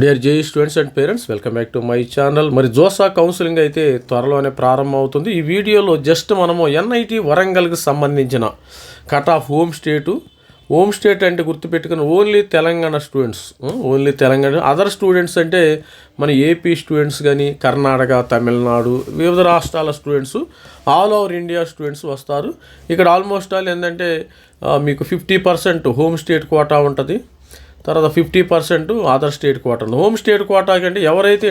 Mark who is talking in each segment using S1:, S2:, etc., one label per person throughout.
S1: Dear JEE students and parents, welcome back to my channel. మరి JoSAA counselling అయితే త్వరలోనే ప్రారంభం అవుతుంది. ఈ వీడియోలో జస్ట్ మనము ఎన్ఐటి వరంగల్కి సంబంధించిన కట్ ఆఫ్ హోమ్ స్టేట్ అంటే గుర్తుపెట్టుకుని only Telangana students, only Telangana. Other students అంటే మన ఏపీ స్టూడెంట్స్ కానీ కర్ణాటక, తమిళనాడు, వివిధ రాష్ట్రాల students, all over India students వస్తారు. ఇక్కడ ఆల్మోస్ట్ ఆల్ ఏంటంటే మీకు 50% హోమ్ స్టేట్ కోటా ఉంటుంది, తర్వాత 50% other state quota. Home state quota కంటే ఎవరైతే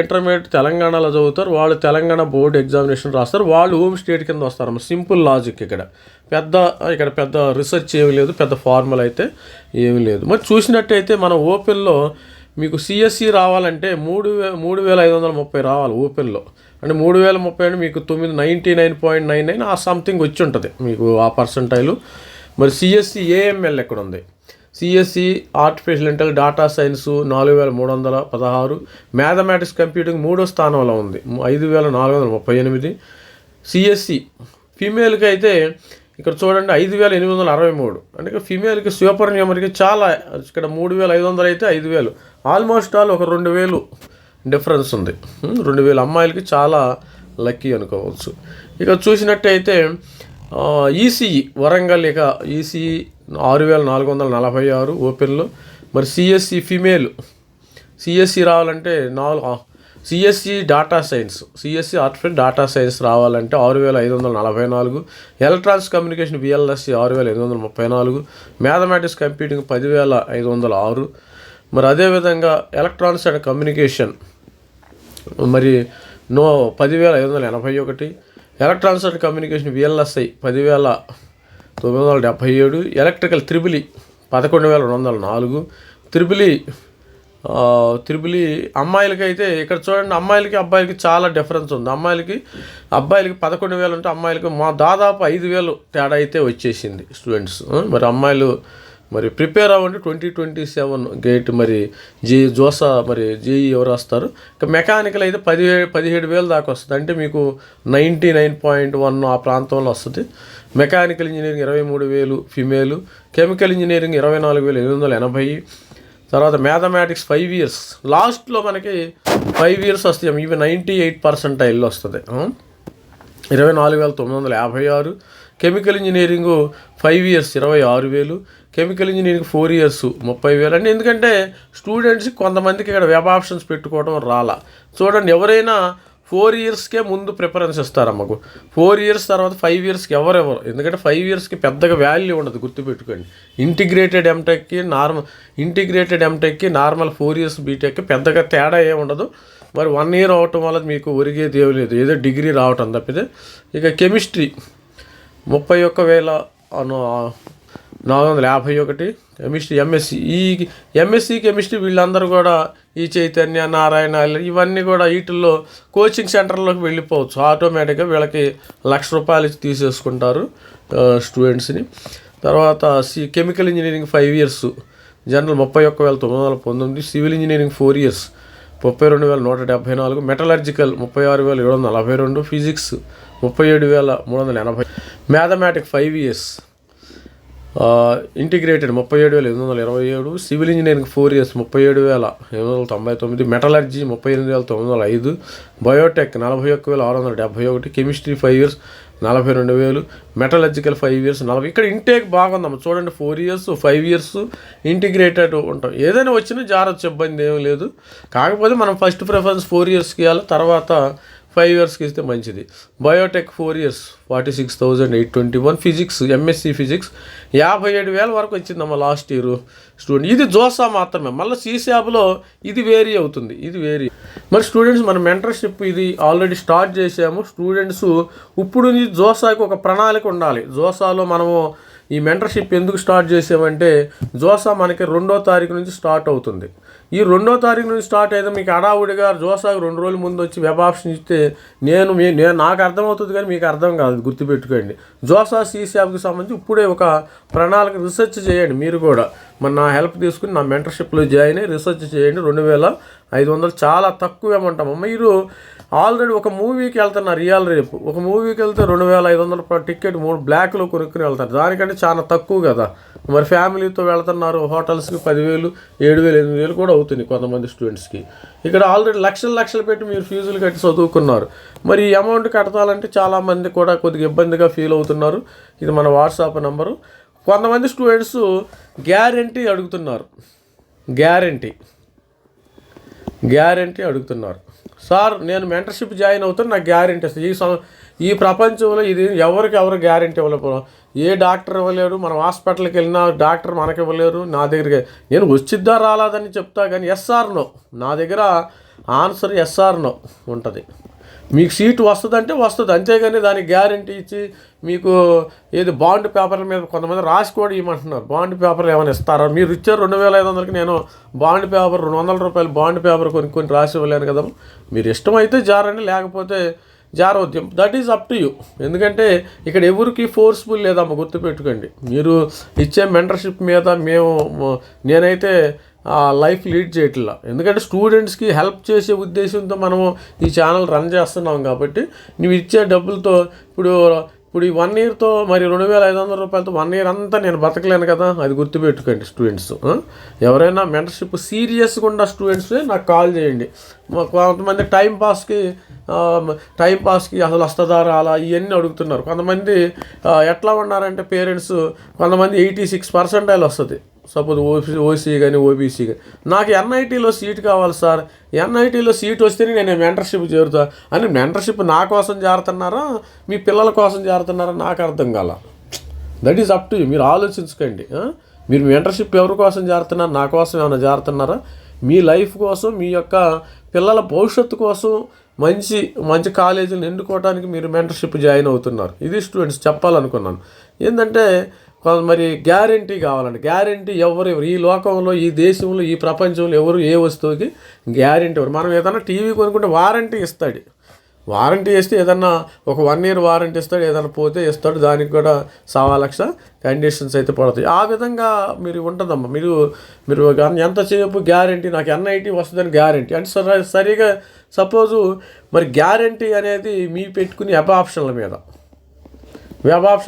S1: ఇంటర్మీడియట్ తెలంగాణలో చదువుతారో వాళ్ళు తెలంగాణ బోర్డు ఎగ్జామినేషన్ రాస్తారు, వాళ్ళు హోమ్ స్టేట్ కింద వస్తారు. Simple logic. ఇక్కడ పెద్ద రీసెర్చ్ ఏమీ లేదు, పెద్ద ఫార్ములా అయితే ఏమీ లేదు. మరి చూసినట్టయితే మన ఓపెన్లో మీకు సిఎస్సి రావాలంటే 3,530 రావాలి ఓపెన్లో. అంటే 3,030 అంటే మీకు 99.99 ఆ సంథింగ్ వచ్చి ఉంటుంది మీకు ఆ పర్సంటైలు. మరి సిఎస్సి ఏఎంఎల్ ఎక్కడ ఉంది? CSC artificial intelligence data science 4,316, mathematics computing 3వ స్థానంలో ఉంది 5,438. సిఎస్సి ఫీమేల్కి అయితే ఇక్కడ చూడండి 5,863. అంటే ఫీమేల్కి సూపర్ న్యూమర్కి చాలా, ఇక్కడ 3,500 అయితే 5,000, ఆల్మోస్ట్ ఆల్ ఒక 2,000 డిఫరెన్స్ ఉంది. 2,000 అమ్మాయిలకి చాలా లక్కీ అనుకోవచ్చు. ఇక చూసినట్టయితే ఈసీఈ వరంగల్, ఇక ఈసీఈ 6,446 ఓపెన్లో. మరి సిఎస్సి ఫీమేల్ సిఎస్సి రావాలంటే CSC data science, CSC artificial data science రావాలంటే 6,544. Electronics communication VLSI 6,834. Mathematics computing 10,506. మరి అదేవిధంగా ఎలక్ట్రానిక్స్ అండ్ కమ్యూనికేషన్ మరి 10,581. Electronics and communication VLSI 10,977. Electrical triple 11,204. Triple అమ్మాయిలకైతే ఇక్కడ చూడండి, అమ్మాయిలకి అబ్బాయిలకి చాలా డిఫరెన్స్ ఉంది. అబ్బాయిలకి 11,000 ఉంటే అమ్మాయిలకి దాదాపు 5,000 తేడా అయితే వచ్చేసింది స్టూడెంట్స్. మరి అమ్మాయిలు మరి ప్రిపేర్ అవ్వండి 2027 గేట్. మరి జోసా మరి జేఈ ఎవరు వస్తారు? ఇక మెకానికల్ అయితే 17,000 దాకా వస్తుంది, అంటే మీకు 99.1 ఆ ప్రాంతంలో వస్తుంది. Mechanical engineering 23,000 female. Chemical engineering 24,880. తర్వాత మ్యాథమెటిక్స్ 5 years, లాస్ట్లో మనకి 5 years వస్తాయి, ఇవి 98% వస్తుంది, 24,956. Chemical engineering 5 years 26,000. Chemical engineering 4 years 30,000. అంటే ఎందుకంటే స్టూడెంట్స్కి కొంతమందికి ఇక్కడ వెబ్ ఆప్షన్స్ పెట్టుకోవడం రాలా. చూడండి, ఎవరైనా 4 yearsకే ముందు ప్రిఫరెన్స్ ఇస్తారమ్మకు. 4 years తర్వాత 5 yearsకి ఎవరెవరు, ఎందుకంటే 5 yearsకి పెద్దగా వాల్యూ ఉండదు, గుర్తుపెట్టుకోండి. ఇంటిగ్రేటెడ్ ఎంటెక్కి నార్మల్ 4 years బీటెక్కి పెద్దగా తేడా ఏమి ఉండదు. మరి 1 year అవటం వల్ల మీకు ఒరిగేది ఏమి లేదు, ఏదో డిగ్రీ రావటం తప్పితే. ఇక కెమిస్ట్రీ 31,451. కెమిస్ట్రీ ఎంఎస్సి కెమిస్ట్రీ వీళ్ళందరూ కూడా ఈ చైతన్య, నారాయణ ఇవన్నీ కూడా వీటిల్లో కోచింగ్ సెంటర్లోకి వెళ్ళిపోవచ్చు. ఆటోమేటిక్గా వీళ్ళకి ₹1,00,000 తీసేసుకుంటారు స్టూడెంట్స్ని. తర్వాత chemical engineering 5 years general 31,919. Civil engineering 4 years 32,174. Metallurgical 36,742. Physics 37,380. Mathematics 5 years integrated 37,827. Civil engineering 4 years 37,899. Metallurgy 38,905. Biotech 41,671. Chemistry 5 years 42,000. Metallurgical 5 years 40. ఇక్కడ ఇంటేక్ బాగుందమ్మ, చూడండి 4 years 5 years ఇంటిగ్రేటెడ్ ఉంటాం. ఏదైనా వచ్చినా జారొచ్చు, ఇబ్బంది ఏమీ లేదు. కాకపోతే మనం ఫస్ట్ ప్రిఫరెన్స్ 4 yearsకి ఇవ్వాలి, తర్వాత 5 yearsకి ఇస్తే మంచిది. Biotech 4 years 46,821. Physics MSc physics 57,000 వరకు వచ్చిందమ్మా లాస్ట్ ఇయర్ స్టూడెంట్. ఇది జోసా మాత్రమే. మళ్ళీ సీశాబ్లో ఇది వేరీ అవుతుంది, మరి స్టూడెంట్స్ మన మెంటర్షిప్ ఇది ఆల్రెడీ స్టార్ట్ చేసాము. స్టూడెంట్స్ ఇప్పుడు జోసాకి ఒక ప్రణాళిక ఉండాలి. జోసాలో మనము ఈ మెంటర్షిప్ ఎందుకు స్టార్ట్ చేసామంటే, జోసా మనకి 2వ తారీఖు నుంచి స్టార్ట్ అవుతుంది. ఈ 2వ తారీఖు నుంచి స్టార్ట్ అయితే మీకు హడావుడిగా జోసాకు 2 రోజుల ముందు వచ్చి వెబ్ ఆప్షన్ ఇస్తే నాకు అర్థమవుతుంది, కానీ మీకు అర్థం కాదు, గుర్తుపెట్టుకోండి. జోసా సీశాబ్కి సంబంధించి ఇప్పుడే ఒక ప్రణాళిక రీసెర్చ్ చేయండి. మీరు కూడా మరి నా హెల్ప్ తీసుకుని నా మెంటర్షిప్లో జాయిన్ అయ్యి రీసెర్చ్ చేయండి. 2500 చాలా తక్కువ అమౌంట్ అమ్మ. మీరు ఆల్రెడీ ఒక మూవీకి వెళ్తున్నారు ఇవాళ రేపు, ఒక మూవీకి వెళ్తే 2500 టికెట్ 3 బ్లాక్లో కొనుక్కుని వెళ్తారు. దానికంటే చాలా తక్కువ కదా. మరి ఫ్యామిలీతో వెళ్తున్నారు హోటల్స్కి 10,000, 7,000, 8,000 కూడా అవుతుంది కొంతమంది స్టూడెంట్స్కి. ఇక్కడ ఆల్రెడీ లక్షలు పెట్టి మీరు ఫీజులు కట్టి చదువుకున్నారు. మరి ఈ అమౌంట్ కట్టాలంటే చాలామంది కూడా కొద్దిగా ఇబ్బందిగా ఫీల్ అవుతున్నారు. ఇది మన వాట్సాప్ నెంబరు. కొంతమంది స్టూడెంట్స్ గ్యారంటీ అడుగుతున్నారు. గ్యారంటీ అడుగుతున్నారు. సార్ నేను మెంటర్షిప్ జాయిన్ అవుతాను, నాకు గ్యారంటీ వస్తుంది. ఈ ప్రపంచంలో ఇది ఎవరు గ్యారంటీ ఇవ్వలేరు. ఏ డాక్టర్ ఇవ్వలేరు. మనం హాస్పిటల్కి వెళ్ళినా డాక్టర్ మనకి ఇవ్వలేరు. నా దగ్గరికి నేను వచ్చిద్దా రాలేదని చెప్తా కానీ ఎస్ఆర్ నో, నా దగ్గర ఆన్సర్ ఎస్ఆర్ నో ఉంటుంది. మీకు సీటు వస్తుందంటే వస్తుంది, అంతేగాని దానికి గ్యారంటీ ఇచ్చి మీకు ఏది బాండ్ పేపర్ల మీద కొంతమంది రాసి కూడా ఇవ్వమంటున్నారు. బాండ్ పేపర్లు ఏమైనా ఇస్తారా? మీరు ఇచ్చారు 2,500కి, నేను బాండ్ పేపర్ 200 రూపాయలు బాండ్ పేపర్ కొన్ని రాసి ఇవ్వలేను కదా. మీరు ఇష్టమైతే జారండి, లేకపోతే జారవద్యం. That is up to you. ఎందుకంటే ఇక్కడ ఎవరికి ఫోర్స్ఫుల్ లేదమ్మ, గుర్తుపెట్టుకోండి. మీరు ఇచ్చే మెంటర్షిప్ మీద నేనైతే లైఫ్ లీడ్ చేయట్లా. ఎందుకంటే స్టూడెంట్స్కి హెల్ప్ చేసే ఉద్దేశంతో మనము ఈ ఛానల్ రన్ చేస్తున్నాం కాబట్టి నువ్వు ఇచ్చే డబ్బులతో ఇప్పుడు ఈ 1 ఇయర్తో మరి 2,500 రూపాయలతో 1 ఇయర్ అంతా నేను బతకలేను కదా. అది గుర్తుపెట్టుకోండి స్టూడెంట్స్. ఎవరైనా మెంటర్షిప్ సీరియస్గా ఉన్న స్టూడెంట్సే నాకు కాల్ చేయండి. కొంతమంది టైంపాస్కి అసలు వస్తుందా రాలా ఇవన్నీ అడుగుతున్నారు. కొంతమంది ఎట్లా ఉన్నారంటే పేరెంట్స్, కొంతమంది 86% వస్తుంది. సపోజ్ ఓసీ కానీ ఓబీసీ కానీ, నాకు ఎన్ఐటీలో సీట్ కావాలి సార్, ఎన్ఐటీలో సీట్ వస్తేనే నేను మెంటర్షిప్ చేరుతా అని. మెంటర్షిప్ నా కోసం చేరుతున్నారా, మీ పిల్లల కోసం చేరుతున్నారా నాకు అర్థం కాల. That is up to you. మీరు ఆలోచించుకోండి. మీరు మెంటర్షిప్ ఎవరి కోసం చేరుతున్నారు? నా కోసం ఏమైనా చేరుతున్నారా? మీ లైఫ్ కోసం, మీ యొక్క పిల్లల భవిష్యత్తు కోసం మంచి కాలేజీలను ఎన్నుకోవడానికి మీరు మెంటర్షిప్ జాయిన్ అవుతున్నారు. ఇది స్టూడెంట్స్ చెప్పాలనుకున్నాను. ఏంటంటే మరి గ్యారంటీ కావాలండి. గ్యారంటీ ఎవరు ఈ లోకంలో, ఈ దేశంలో, ఈ ప్రపంచంలో ఎవరు ఏ వస్తువుకి గ్యారంటీ ఎవరు? మనం ఏదైనా టీవీ కొనుక్కుంటే వారంటీ ఇస్తాడు. వారంటీ ఇస్తే ఏదన్నా ఒక 1 ఇయర్ వారంటీ ఇస్తాడు, ఏదైనా పోతే ఇస్తాడు. దానికి కూడా 1,00,000 కండిషన్స్ అయితే పడతాయి. ఆ విధంగా మీరు ఉంటుందమ్మా. మీరు ఎంతసేపు గ్యారంటీ, నాకు ఎన్ఐటీ వస్తుందని గ్యారంటీ అంటే సరిగా సపోజు మరి గ్యారంటీ అనేది మీ పెట్టుకుని వెబ్ ఆప్షన్ల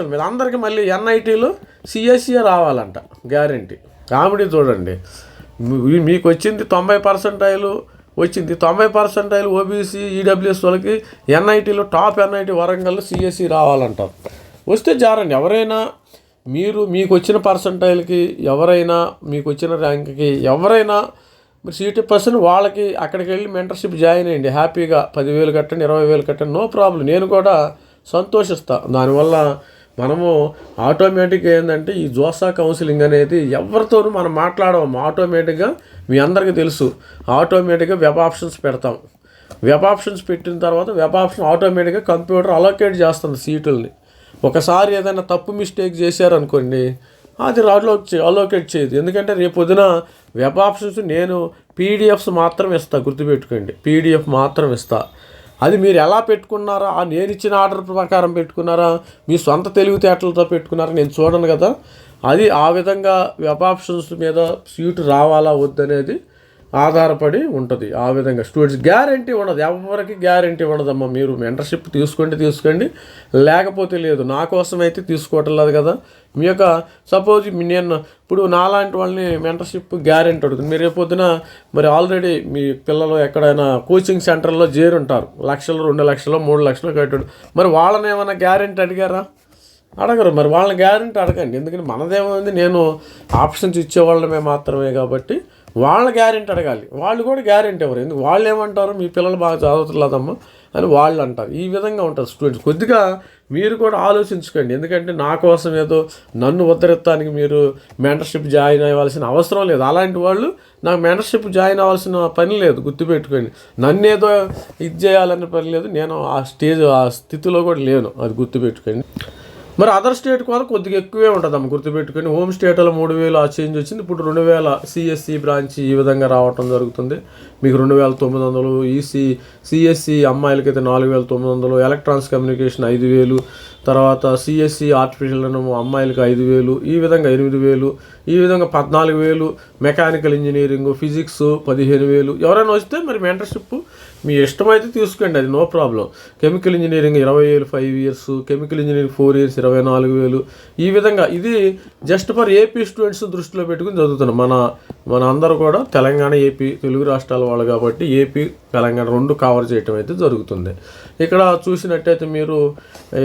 S1: మీద అందరికీ మళ్ళీ ఎన్ఐటీలో సిఎస్ఈ రావాలంట గ్యారంటీ. కామెడీ చూడండి. మీకు వచ్చింది 90% వచ్చింది. 90% ఓబీసీ ఈడబ్ల్యూఎస్ వాళ్ళకి ఎన్ఐటీలో టాప్ ఎన్ఐటీ వరంగల్లో సిఎస్ఈ రావాలంటారు. వస్తే జారండి. ఎవరైనా మీకు వచ్చిన పర్సంటైల్కి, ఎవరైనా మీకు వచ్చిన ర్యాంక్కి ఎవరైనా మీరు సీట్ పర్సన్ వాళ్ళకి అక్కడికి వెళ్ళి మెంటర్షిప్ జాయిన్ అయ్యండి. హ్యాపీగా 10,000 కట్టండి, 20,000 కట్టండి, నో ప్రాబ్లం. నేను కూడా సంతోషిస్తా. దానివల్ల మనము ఆటోమేటిక్గా ఏంటంటే ఈ జోసా కౌన్సిలింగ్ అనేది ఎవరితోనూ మనం మాట్లాడము. ఆటోమేటిక్గా మీ అందరికీ తెలుసు, ఆటోమేటిక్గా వెబ్ ఆప్షన్స్ పెడతాం. వెబ్ ఆప్షన్స్ పెట్టిన తర్వాత వెబ్ ఆప్షన్ ఆటోమేటిక్గా కంప్యూటర్ అలోకేట్ చేస్తుంది సీటుల్ని. ఒకసారి ఏదైనా తప్పు మిస్టేక్ చేశారనుకోండి, అది అలోకేట్ చేయదు. ఎందుకంటే రేపు పొద్దున వెబ్ ఆప్షన్స్ నేను పీడిఎఫ్స్ మాత్రం ఇస్తా, గుర్తుపెట్టుకోండి. పీడిఎఫ్ మాత్రం ఇస్తా. అది మీరు ఎలా పెట్టుకున్నారా, నేను ఇచ్చిన ఆర్డర్ ప్రకారం పెట్టుకున్నారా, మీ సొంత తెలివితేటలతో పెట్టుకున్నారా నేను చూడను కదా. అది ఆ విధంగా వెబ్ ఆప్షన్స్ మీద సీటు రావాలా వద్దనేది ఆధారపడి ఉంటుంది. ఆ విధంగా స్టూడెంట్స్ గ్యారంటీ ఉండదు, ఎవరికి గ్యారంటీ ఉండదమ్మా. మీరు మెంటర్షిప్ తీసుకోండి, లేకపోతే లేదు. నా కోసం అయితే తీసుకోవటం లేదు కదా. మీ యొక్క సపోజ్ నేను ఇప్పుడు నాలాంటి వాళ్ళని మెంటర్షిప్ గ్యారంటీ అడుగుతుంది. మీరు రేపొద్దున మరి ఆల్రెడీ మీ పిల్లలు ఎక్కడైనా కోచింగ్ సెంటర్లో చేరుంటారు, 1,00,000, 2,00,000, 3,00,000 కట్టాడు. మరి వాళ్ళని ఏమైనా గ్యారంటీ అడిగారా? అడగరు. మరి వాళ్ళని గ్యారంటీ అడగండి. ఎందుకంటే మనదేమైంది, నేను ఆప్షన్స్ ఇచ్చేవాళ్ళమే మాత్రమే కాబట్టి వాళ్ళ గ్యారెంటీ అడగాలి. వాళ్ళు కూడా గ్యారెంటీ ఎవరు? ఎందుకు వాళ్ళు ఏమంటారు, మీ పిల్లలు బాగా చదవట్లేదమ్మా అని వాళ్ళు అంటారు. ఈ విధంగా ఉంటారు స్టూడెంట్స్. కొద్దిగా మీరు కూడా ఆలోచించుకోండి. ఎందుకంటే నా కోసం ఏదో నన్ను ఉద్ధరించడానికి మీరు మెంటర్షిప్ జాయిన్ అవ్వాల్సిన అవసరం లేదు. అలాంటి వాళ్ళు నాకు మెంటర్షిప్ జాయిన్ అవ్వాల్సిన పని లేదు, గుర్తుపెట్టుకోండి. నన్ను ఏదో ఇది చేయాలనే పని లేదు. నేను ఆ స్థితిలో కూడా లేను, అది గుర్తుపెట్టుకోండి. మరి అదర్ స్టేట్ కూడా కొద్దిగా ఎక్కువే ఉంటుందమ్మ, గుర్తుపెట్టుకొని. హోమ్ స్టేట్లో 3,000 ఆ చేంజ్ వచ్చింది. ఇప్పుడు 2,000 సిఎస్సి బ్రాంచ్ ఈ విధంగా రావటం జరుగుతుంది. మీకు 2,900. సిఎస్సి అమ్మాయిలకైతే 4,900. Electronics communication 5,000. తర్వాత సిఎస్సి ఆర్టిఫిషియల్ అమ్మాయిలకి 5,000. ఈ విధంగా 8,000. ఈ విధంగా 14,000 మెకానికల్ ఇంజనీరింగ్, ఫిజిక్స్ 15,000. ఎవరైనా వస్తే మరి మెంటర్షిప్ మీ ఇష్టమైతే తీసుకోండి, అది no problem. Chemical engineering 20,000 5 years, chemical engineering 4 years 24,000. ఈ విధంగా ఇది జస్ట్ ఫర్ ఏపీ స్టూడెంట్స్ దృష్టిలో పెట్టుకుని చదువుతున్నాం. మన అందరూ కూడా తెలంగాణ, ఏపీ, తెలుగు రాష్ట్రాల వాళ్ళు కాబట్టి ఏపీ, తెలంగాణ రెండు కవర్ చేయటం అయితే జరుగుతుంది. ఇక్కడ చూసినట్టయితే మీరు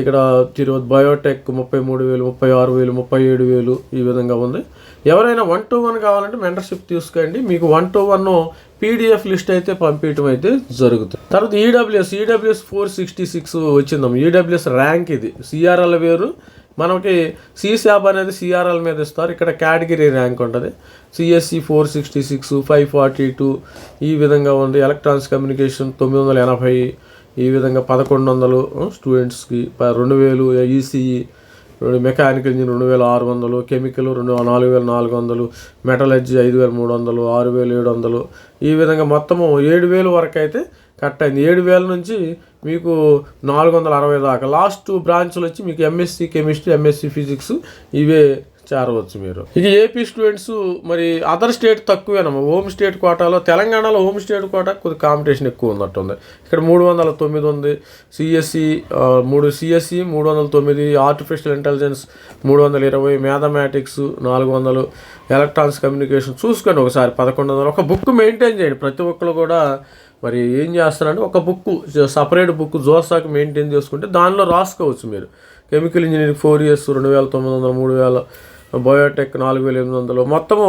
S1: ఇక్కడ తిరుపతి బయోటెక్ 33,000, 36,000, 37,000 ఈ విధంగా ఉంది. ఎవరైనా 1-to-1 కావాలంటే మెంటర్షిప్ తీసుకోండి. మీకు 1-to-1 పీడిఎఫ్ లిస్ట్ అయితే పంపించడం అయితే జరుగుతుంది. తర్వాత ఈడబ్ల్యూఎస్ 466 వచ్చిందాం. ఈడబ్ల్యూఎస్ ర్యాంక్ ఇది. సిఆర్ఎల్ వేరు, మనకి సిశాబ్ అనేది సిఆర్ఎల్ మీద ఇస్తారు. ఇక్కడ కేటగిరీ ర్యాంక్ ఉంటుంది. సిఎస్సి 466, 542 ఈ విధంగా ఉంది. ఎలక్ట్రానిక్స్ కమ్యూనికేషన్ 980, ఈ విధంగా 1100 స్టూడెంట్స్కి, 2,000 ECE, mechanical engineer 2,600, chemical 4,400, metallurgy 5,300, 6,700 ఈ విధంగా మొత్తము 7,000 వరకు అయితే కట్ అయింది. 7,000 నుంచి మీకు 460 దాకా. లాస్ట్ 2 బ్రాంచ్లు వచ్చి మీకు ఎంఎస్సి కెమిస్ట్రీ, ఎంఎస్సి ఫిజిక్స్ ఇవే చేరవచ్చు మీరు. ఇక ఏపీ స్టూడెంట్స్ మరి అదర్ స్టేట్ తక్కువేనమ్మా. హోమ్ స్టేట్ కోటాలో తెలంగాణలో హోమ్ స్టేట్ కోటా కొద్ది కాంపిటీషన్ ఎక్కువ ఉన్నట్టుంది. ఇక్కడ 309 ఉంది. CSE 309, artificial intelligence 320, mathematics 400, electronics communication చూసుకోండి ఒకసారి 1100. ఒక బుక్ మెయింటైన్ చేయండి. ప్రతి ఒక్కరు కూడా మరి ఏం చేస్తారంటే ఒక బుక్, సపరేట్ బుక్ జోసాకి మెయింటైన్ చేసుకుంటే దానిలో రాసుకోవచ్చు మీరు. కెమికల్ ఇంజనీరింగ్ 4 years 2,900, 3,000, బయోటెక్ 4,800, మొత్తము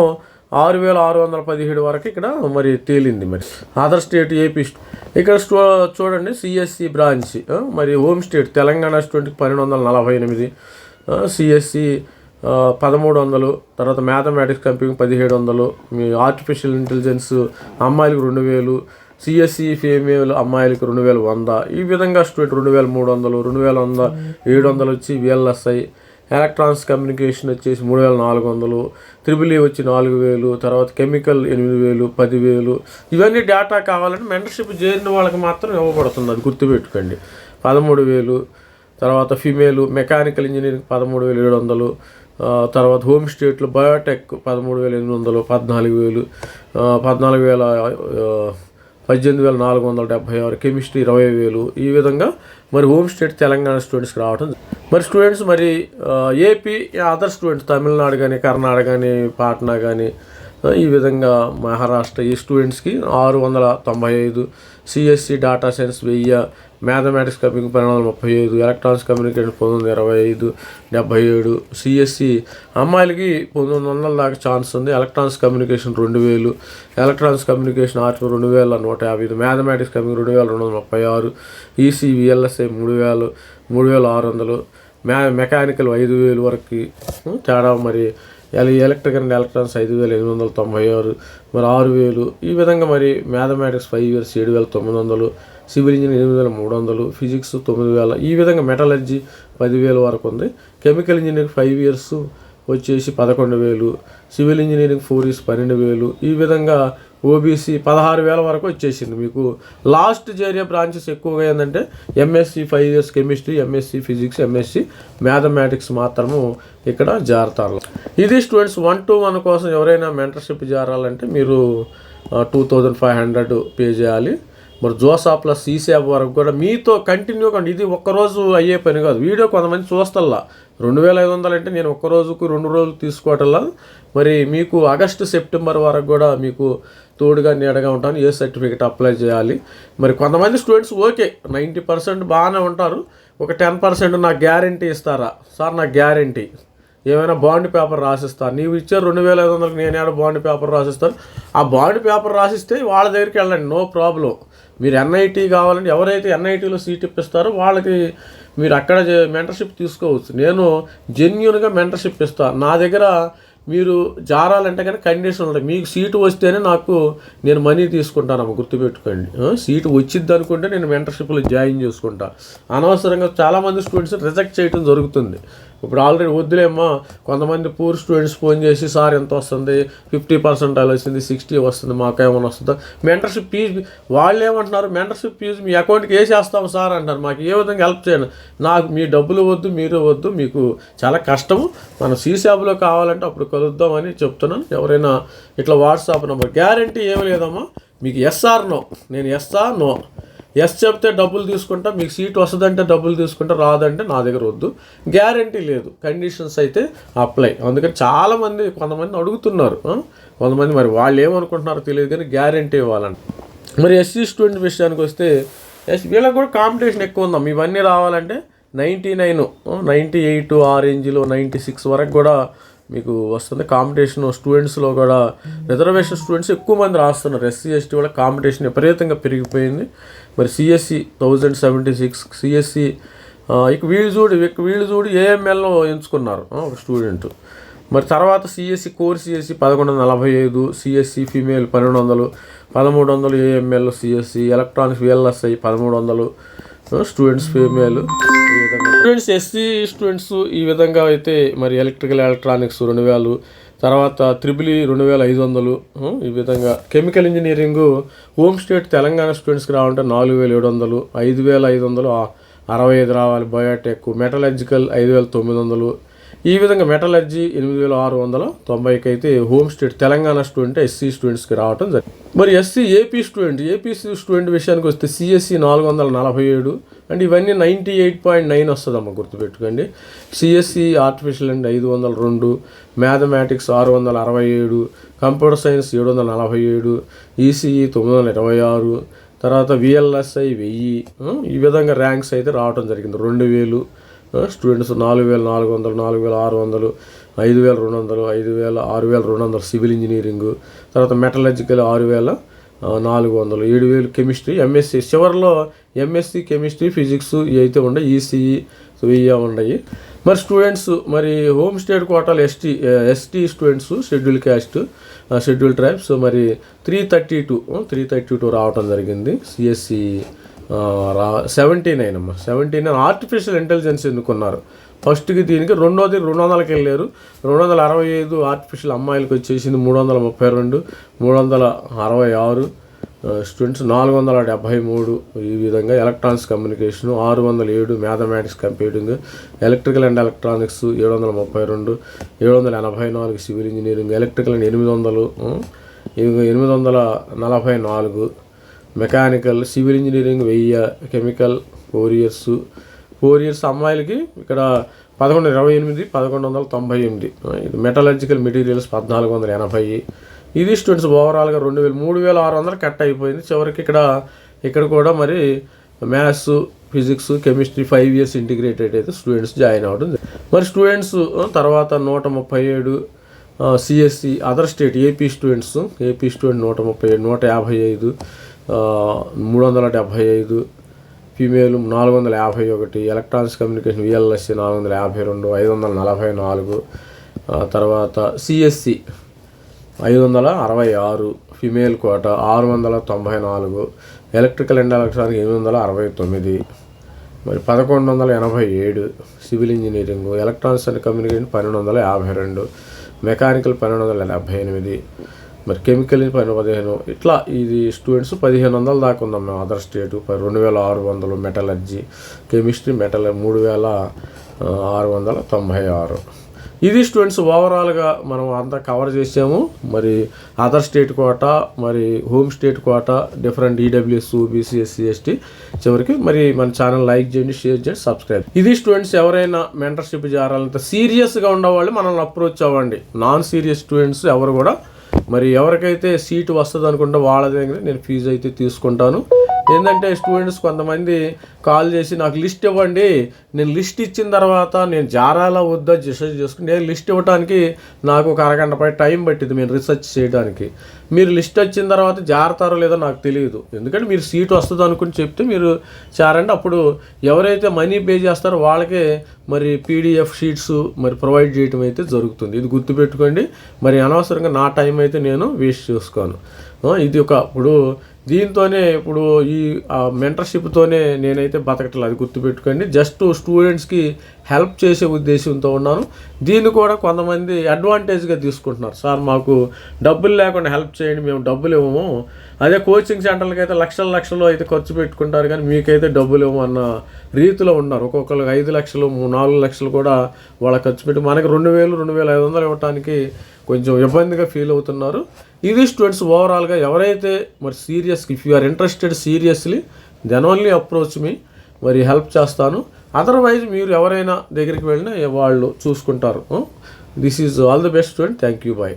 S1: 6,617 వరకు ఇక్కడ మరి తేలింది. మరి అదర్ స్టేట్ ఏపీ ఇక్కడ చూడండి సిఎస్సి బ్రాంచ్ మరి హోమ్ స్టేట్ తెలంగాణ స్టూడెంట్కి 1,248, సిఎస్సి 1,300, తర్వాత మ్యాథమెటిక్స్ కంప్యూటింగ్ 1,700, మీ ఆర్టిఫిషియల్ ఇంటెలిజెన్స్ అమ్మాయిలకు 2,000, సిఎస్సి ఫీమేల్ అమ్మాయిలకు 2,100 ఈ విధంగా స్టూడెంట్ 2,300, 2,100, 700 వచ్చి విఎల్ఎస్ఐ, ఎలక్ట్రానిక్స్ కమ్యూనికేషన్ వచ్చేసి 3,400, ట్రిపుల్ వచ్చి 4,000, తర్వాత కెమికల్ 8,000, 10,000 ఇవన్నీ డేటా కావాలంటే మెంటర్షిప్ చేరిన వాళ్ళకి మాత్రం ఇవ్వబడుతుంది, అది గుర్తుపెట్టుకోండి. 13,000, తర్వాత ఫీమేల్ మెకానికల్ ఇంజనీరింగ్ 13,700, తర్వాత హోమ్ స్టేట్లో బయోటెక్ 13,800, 14,000, 18,476, కెమిస్ట్రీ 20,000 ఈ విధంగా మరి హోమ్ స్టేట్ తెలంగాణ స్టూడెంట్స్కి రావడం. మరి స్టూడెంట్స్ మరి ఏపీ అదర్ స్టూడెంట్స్ తమిళనాడు కానీ, కర్ణాటక కానీ, పాట్నా కానీ, ఈ విధంగా మహారాష్ట్ర ఈ స్టూడెంట్స్కి 695, CSE data science 1000, mathematics computing 1,235, electronics communication 925, 77, CSE అమ్మాయిలకి 1,900 దాకా ఛాన్స్ ఉంది. Electronics communication 2,000, electronics communication arts 2,155, mathematics computing 2,236, EC VLSI 3,000, 3,600, mechanical 5,000 వరకు తేడా. మరి ఎలక్ట్రికల్ అండ్ ఎలక్ట్రానిక్స్ 5,896, మరి 6,000 ఈ విధంగా. మరి mathematics 5 years 7,900, civil engineering 8,300, physics 9,000 ఈ విధంగా. మెటలర్జీ 10,000 వరకు ఉంది. కెమికల్ ఇంజనీరింగ్ 5 years వచ్చేసి 11,000, సివిల్ ఇంజనీరింగ్ 4 years 12,000 ఈ విధంగా. ఓబీసీ 16,000 వరకు వచ్చేసింది మీకు. లాస్ట్ చేరే బ్రాంచెస్ ఎక్కువగా ఏంటంటే MSc 5 years chemistry, MSc physics, MSc mathematics మాత్రము ఇక్కడ జారుతారు. ఇది స్టూడెంట్స్ 1-to-1 కోసం ఎవరైనా మెంటర్షిప్ జారాలంటే మీరు 2,500 పే చేయాలి. మరి జోసా ప్లస్ సిశాబ్ వరకు కూడా మీతో కంటిన్యూగా. ఇది ఒక్కరోజు అయ్యే పని కాదు. వీడియో కొంతమంది చూస్తల్లా 2,500 అంటే నేను ఒక్కరోజుకు 2 రోజులు తీసుకోవటంలా. మరి మీకు ఆగస్టు సెప్టెంబర్ వరకు కూడా మీకు తోడుగా నీడగా ఉంటాను. ఏ సర్టిఫికేట్ అప్లై చేయాలి. మరి కొంతమంది స్టూడెంట్స్ ఓకే 90% బాగానే ఉంటారు. ఒక 10% నాకు గ్యారంటీ ఇస్తారా సార్? నాకు గ్యారంటీ ఏమైనా బాండ్ పేపర్ రాసిస్తాను. నీవు ఇచ్చే 2,500కి నేను ఏడా బాండ్ పేపర్ రాసిస్తాను. ఆ బాండ్ పేపర్ రాసిస్తే వాళ్ళ దగ్గరికి వెళ్ళండి, నో ప్రాబ్లం. మీరు ఎన్ఐటీ కావాలంటే ఎవరైతే ఎన్ఐటీలో సీట్ ఇప్పిస్తారో వాళ్ళకి మీరు అక్కడ మెంటర్షిప్ తీసుకోవచ్చు. నేను జెన్యూన్గా మెంటర్షిప్ ఇస్తాను. నా దగ్గర మీరు జారాలంటే కానీ కండిషన్ ఉంటాయి. మీకు సీటు వస్తేనే నేను మనీ తీసుకుంటానమ్మా, గుర్తుపెట్టుకోండి. సీటు వచ్చింది అనుకుంటే నేను మెంటర్షిప్లో జాయిన్ చేసుకుంటా. అనవసరంగా చాలామంది స్టూడెంట్స్ రిజెక్ట్ చేయడం జరుగుతుంది. ఇప్పుడు ఆల్రెడీ వద్దులేమ్మా, కొంతమంది పూర్ స్టూడెంట్స్ ఫోన్ చేసి సార్ ఎంత వస్తుంది, 50% వచ్చింది, 60 వస్తుంది, మాకేమైనా వస్తుందా, మెంటర్షిప్ ఫీజు వాళ్ళు ఏమంటున్నారు, మెంటర్షిప్ ఫీజు మీ అకౌంట్కి వేసేస్తాం సార్ అంటారు. మాకు ఏ విధంగా హెల్ప్ చేయండి, నాకు మీ డబ్బులు వద్దు, మీరు వద్దు, మీకు చాలా కష్టము, మన సీసాబ్లో కావాలంటే అప్పుడు కలుద్దామని చెప్తున్నాను. ఎవరైనా ఇట్లా వాట్సాప్ నెంబర్ గ్యారంటీ ఏమి లేదమ్మా, మీకు ఎస్ఆర్ నో, నేను ఎస్ఆర్ నో, ఎస్ చెప్తే డబ్బులు తీసుకుంటా, మీకు సీట్ వస్తుందంటే డబ్బులు తీసుకుంటా, రాదంటే నా దగ్గర వద్దు, గ్యారంటీ లేదు, కండిషన్స్ అయితే అప్లై. అందుకని చాలామంది కొంతమంది అడుగుతున్నారు, కొంతమంది మరి వాళ్ళు ఏమనుకుంటున్నారో తెలియదు కానీ గ్యారంటీ ఇవ్వాలంట. మరి ఎస్సీ స్టూడెంట్ విషయానికి వస్తే వీళ్ళకి కూడా కాంపిటీషన్ ఎక్కువ ఉందాం. ఇవన్నీ రావాలంటే 99, 98 ఆ రేంజ్లో 96 వరకు కూడా మీకు వస్తుంది కాంపిటీషన్. స్టూడెంట్స్లో కూడా రిజర్వేషన్ స్టూడెంట్స్ ఎక్కువ మంది రాస్తున్నారు. ఎస్సీ ఎస్టీ వాళ్ళ కాంపిటీషన్ విపరీతంగా పెరిగిపోయింది. మరి సిఎస్సి 1076, సిఎస్సి ఇక వీళ్ళు చూడు ఏఎంఎల్లో ఎంచుకున్నారు ఒక స్టూడెంట్. మరి తర్వాత CSE core CSE 1145, CSE female 1200, 1300 AML CSE, electronics VLSI 1300 students female. ఈ విధంగా స్టూడెంట్స్ ఎస్సీ స్టూడెంట్స్ ఈ విధంగా అయితే మరి ఎలక్ట్రానిక్స్ 2000, తర్వాత త్రిబుల్ 2500, ఈ విధంగా chemical engineering home state Telangana స్టూడెంట్స్కి రావాలంటే 4700, 5565 రావాలి. బయోటెక్ మెటలర్జికల్ 5900, ఈ విధంగా మెటలర్జీ 8690కి అయితే home state Telangana student SC స్టూడెంట్స్కి రావడం జరిగింది. మరి ఏపీ స్టూడెంట్ విషయానికి వస్తే సిఎస్సి 447, అంటే ఇవన్నీ 98.9 వస్తుందమ్మా, గుర్తుపెట్టుకోండి. CSE artificial and 502, mathematics 667, computer science 747, ECE 926, తర్వాత విఎల్ఎస్ఐ 1000, ఈ విధంగా ర్యాంక్స్ అయితే రావడం జరిగింది. 2000 స్టూడెంట్స్, 4400, 4600, 5200, 6200 సివిల్ ఇంజనీరింగు, తర్వాత మెటలర్జికల్ 6400, 7000 కెమిస్ట్రీ, ఎంఎస్సి చివరిలో ఎంఎస్సి కెమిస్ట్రీ ఫిజిక్స్ ఇవి అయితే ఉన్నాయి. ఈసీఈ 1000 ఉన్నాయి. మరి స్టూడెంట్స్ మరి హోమ్ స్టేట్ కోటాలు ST students, schedule caste, schedule tribes మరి 332 రావటం జరిగింది. సిఎస్సి 79 అమ్మా, 79 ఆర్టిఫిషియల్ ఇంటెలిజెన్స్ ఎన్నుకున్నారు. ఫస్ట్కి దీనికి 200కి వెళ్ళారు. 265 ఆర్టిఫిషియల్ అమ్మాయిలకు వచ్చేసింది. 332, 366 స్టూడెంట్స్, 473 ఈ విధంగా. Electronics communication 607, mathematics computing, electrical and electronics 732, 784 civil engineering, electrical and 800, 844 mechanical, civil engineering 1000, chemical 4 years అమ్మాయిలకి ఇక్కడ 1128, 1198. ఇది మెటలర్జికల్ మెటీరియల్స్ 1480. ఇది స్టూడెంట్స్ ఓవరాల్గా 3600 కట్ అయిపోయింది. చివరికి ఇక్కడ కూడా మరి maths, physics, chemistry 5 years integrated అయితే స్టూడెంట్స్ జాయిన్ అవ్వడం. మరి స్టూడెంట్స్ తర్వాత 137 CSC other state AP student 137, 155, 375 female, 451 electronics communication VLSI 452, 544 తర్వాత CSC 566 female quota, 694 electrical and electronic 869, మరి 1187 civil engineering, electronics and communication 1252, mechanical 1278, మరి కెమికల్ 15. ఇట్లా ఇది స్టూడెంట్స్ 1500 దాకా ఉందాం మేము. అదర్ స్టేటు 2600, మెటలర్జీ కెమిస్ట్రీ 3696. ఇది స్టూడెంట్స్ ఓవరాల్గా మనం అంతా కవర్ చేసాము. మరి అదర్ స్టేట్ కోట, మరి హోమ్ స్టేట్ కోట, different EWS, OBC, SC, ST. చివరికి మరి మన ఛానల్ లైక్ చేయండి, షేర్ చేయండి, సబ్స్క్రైబ్. ఇది స్టూడెంట్స్ ఎవరైనా మెంటర్షిప్ చేరాలంటే సీరియస్గా ఉండేవాళ్ళు మనల్ని అప్రోచ్ అవ్వండి. నాన్ సీరియస్ స్టూడెంట్స్ ఎవరు కూడా మరి ఎవరికైతే సీటు వస్తుంది అనుకుంటే వాళ్ళ దగ్గర నేను ఫీజు అయితే తీసుకుంటాను. ఏంటంటే స్టూడెంట్స్ కొంతమంది కాల్ చేసి నాకు లిస్ట్ ఇవ్వండి, నేను లిస్ట్ ఇచ్చిన తర్వాత నేను జారాలా వద్దా డిసైడ్ చేసుకుని, నేను లిస్ట్ ఇవ్వడానికి నాకు ఒక అరగంట టైం పట్టింది నేను రీసెర్చ్ చేయడానికి. మీరు లిస్ట్ వచ్చిన తర్వాత జారుతారో లేదో నాకు తెలియదు. ఎందుకంటే మీరు సీట్ వస్తుంది అనుకుని చెప్తే మీరు చారండి. అప్పుడు ఎవరైతే మనీ పే చేస్తారో వాళ్ళకే మరి పీడిఎఫ్ షీట్స్ మరి ప్రొవైడ్ చేయడం అయితే జరుగుతుంది. ఇది గుర్తుపెట్టుకోండి. మరి అనవసరంగా నా టైం అయితే నేను వేస్ట్ చేసుకోను. ఇది ఇప్పుడు దీంతోనే ఇప్పుడు ఈ మెంటర్షిప్తోనే నేనైతే బతకట్లేదు, అది గుర్తుపెట్టుకోండి. జస్ట్ స్టూడెంట్స్కి హెల్ప్ చేసే ఉద్దేశంతో ఉన్నాను. దీన్ని కూడా కొంతమంది అడ్వాంటేజ్గా తీసుకుంటున్నారు. సార్ మాకు డబ్బులు లేకుండా హెల్ప్ చేయండి, మేము డబ్బులు ఇవ్వము. అదే కోచింగ్ సెంటర్లకి అయితే లక్షలు అయితే ఖర్చు పెట్టుకుంటారు, కానీ మీకైతే డబ్బులు ఇవ్వము అన్న రీతిలో ఉన్నారు. ఒక్కొక్కరికి 5 లక్షలు 4 లక్షలు కూడా వాళ్ళ ఖర్చు పెట్టి మనకి 2000 2500 ఇవ్వడానికి కొంచెం ఇబ్బందిగా ఫీల్ అవుతున్నారు. ఇది స్టూడెంట్స్ ఓవరాల్గా ఎవరైతే మరి serious, if you are interested seriously then only approach me, మరి హెల్ప్ చేస్తాను. అదర్వైజ్ మీరు ఎవరైనా దగ్గరికి వెళ్ళినా వాళ్ళు చూసుకుంటారు. This is all the best student. Thank you, bye.